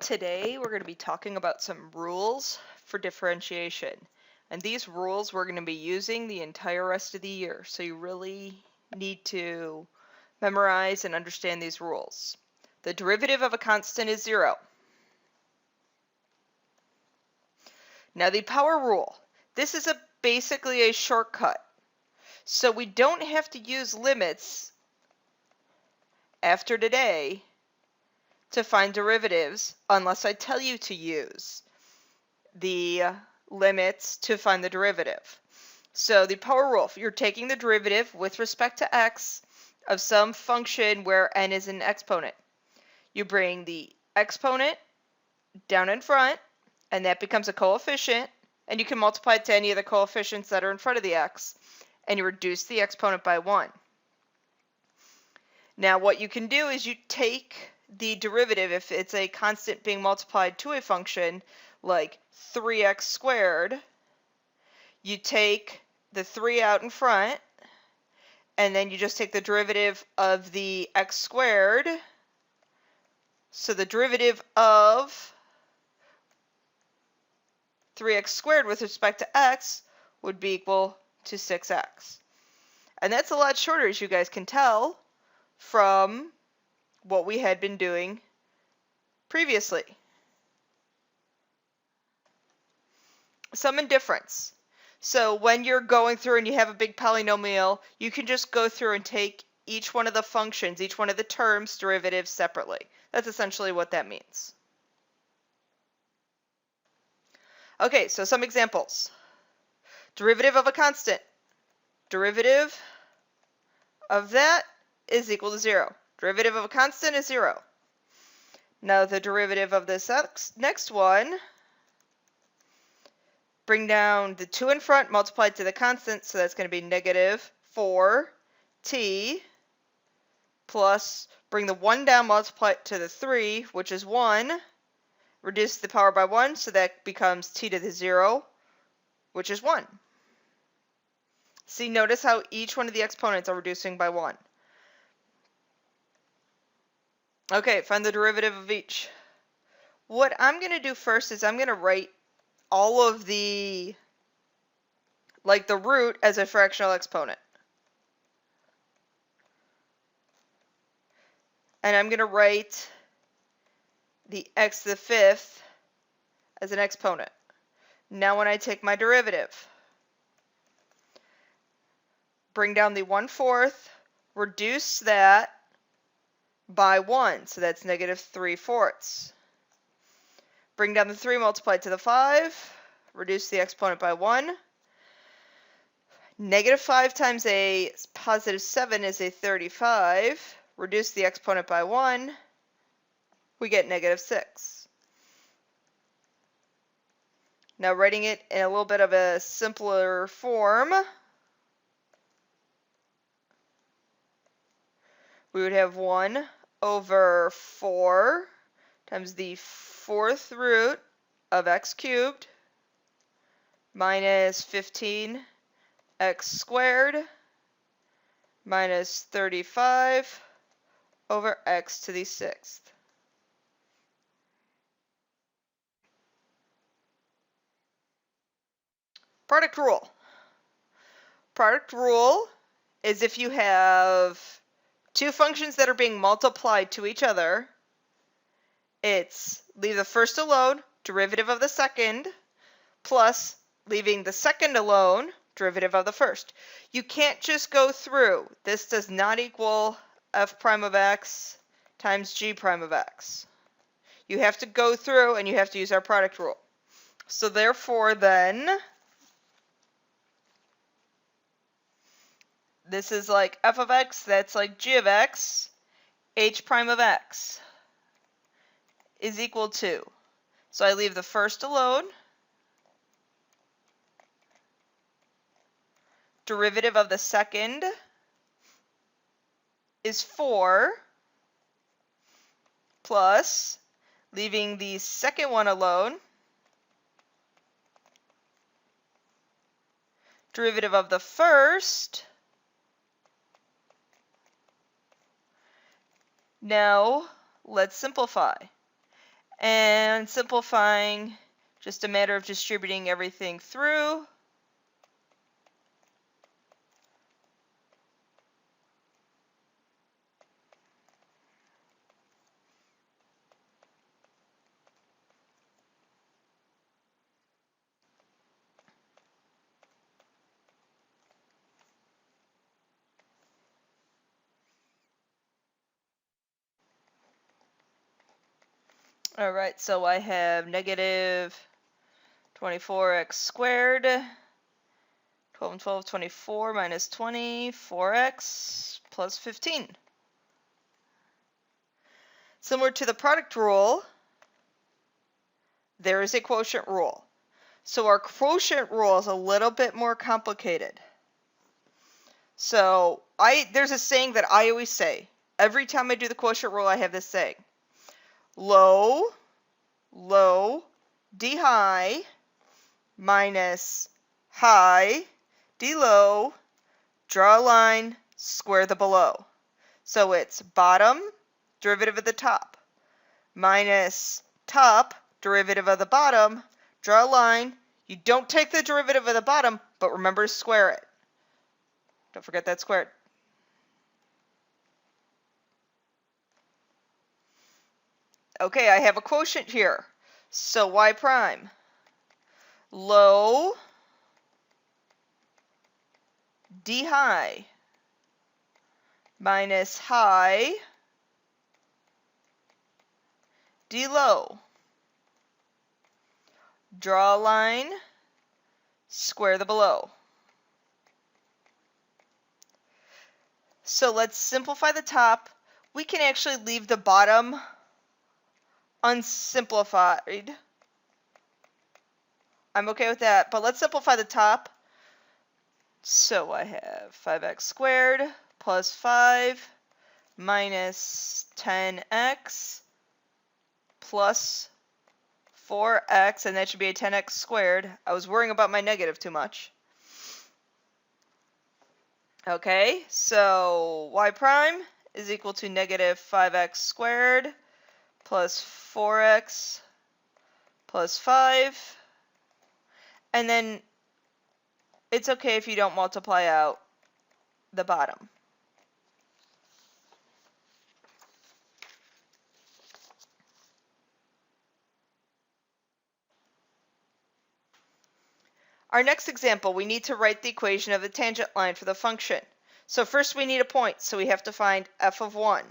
Today we're going to be talking about some rules for differentiation. And these rules we're going to be using the entire rest of the year. So you really need to memorize and understand these rules. The derivative of a constant is 0. Now the power rule. This is basically a shortcut. So we don't have to use limits after today to find derivatives unless I tell you to use the limits to find the derivative. So the power rule, you're taking the derivative with respect to x of some function where n is an exponent. You bring the exponent down in front, and that becomes a coefficient, and you can multiply it to any of the coefficients that are in front of the x, and you reduce the exponent by 1. Now what you can do is you take the derivative, if it's a constant being multiplied to a function, like 3x squared, you take the 3 out in front, and then you just take the derivative of the x squared. So the derivative of 3x squared with respect to x would be equal to 6x. And that's a lot shorter, as you guys can tell from what we had been doing previously. Sum and difference. So when you're going through and you have a big polynomial, you can just go through and take each one of the functions, each one of the terms, derivatives separately. That's essentially what that means. Okay, so some examples. Derivative of a constant. Derivative of that is equal to 0. Derivative of a constant is 0. Now the derivative of this next one, bring down the 2 in front, multiply it to the constant, so that's going to be negative 4t, plus bring the 1 down, multiply it to the 3, which is 1, reduce the power by 1, so that becomes t to the 0, which is 1. See, notice how each one of the exponents are reducing by 1. Okay, find the derivative of each. What I'm going to do first is I'm going to write all of the root as a fractional exponent. And I'm going to write the x to the 5th as an exponent. Now when I take my derivative, bring down the 1/4, reduce that by 1, so that's negative 3/4. Bring down the 3, multiply it to the 5, reduce the exponent by 1. Negative 5 times a positive 7 is a 35. Reduce the exponent by 1, we get negative 6. Now writing it in a little bit of a simpler form, we would have 1 over 4 times the 4th root of x cubed minus 15x squared minus 35 over x to the 6th. Product rule. Product rule is if you have two functions that are being multiplied to each other, it's leave the first alone, derivative of the second, plus leaving the second alone, derivative of the first. You can't just go through. This does not equal f prime of x times g prime of x. You have to go through and you have to use our product rule. So therefore then, this is like f of x, that's like g of x, h prime of x is equal to. So I leave the first alone. Derivative of the second is 4 plus, leaving the second one alone, derivative of the first. Now let's simplify. And simplifying, just a matter of distributing everything through. All right, so I have negative 24x squared, 12 and 12, 24 minus 20, 4x plus 15. Similar to the product rule, there is a quotient rule. So our quotient rule is a little bit more complicated. So there's a saying that I always say. Every time I do the quotient rule, I have this saying. Low, d high, minus high, d low, draw a line, square the below. So it's bottom, derivative of the top, minus top, derivative of the bottom, draw a line. You don't take the derivative of the bottom, but remember to square it. Don't forget that squared. Okay, I have a quotient here. So y prime, low, d high, minus high, d low. Draw a line, square the below. So let's simplify the top. We can actually leave the bottom unsimplified. I'm okay with that, but let's simplify the top. So I have 5x squared plus 5 minus 10x plus 4x, and that should be a 10x squared. I was worrying about my negative too much. Okay, so y prime is equal to negative 5x squared plus 4x plus 5. And then it's okay if you don't multiply out the bottom. Our next example, we need to write the equation of the tangent line for the function. So first we need a point, so we have to find f of 1.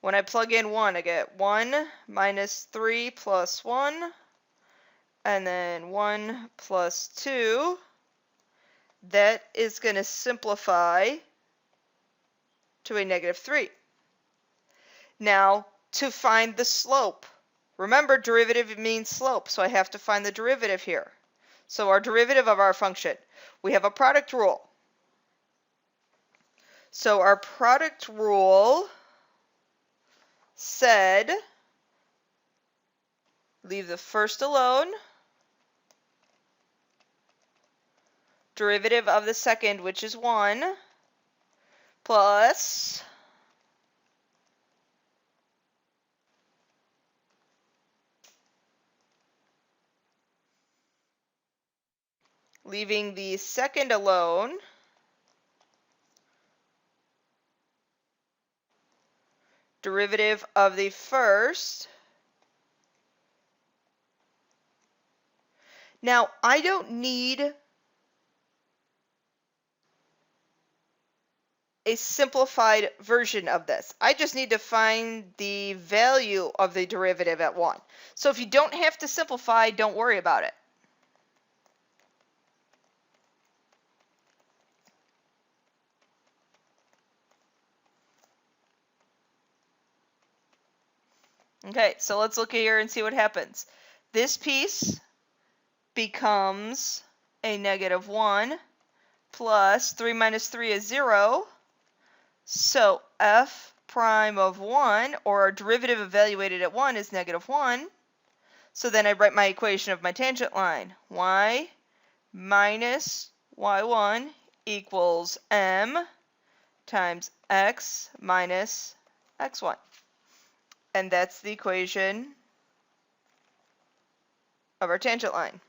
When I plug in 1, I get 1 minus 3 plus 1, and then 1 plus 2. That is going to simplify to a negative 3. Now, to find the slope, remember derivative means slope, so I have to find the derivative here. So our derivative of our function, we have a product rule. So our product rule said, leave the first alone, derivative of the second, which is 1, plus leaving the second alone, derivative of the first. Now, I don't need a simplified version of this. I just need to find the value of the derivative at 1. So if you don't have to simplify, don't worry about it. Okay, so let's look here and see what happens. This piece becomes a negative 1 plus 3 minus 3 is 0. So f prime of 1, or our derivative evaluated at 1, is negative 1. So then I write my equation of my tangent line. Y minus y1 equals m times x minus x1. And that's the equation of our tangent line.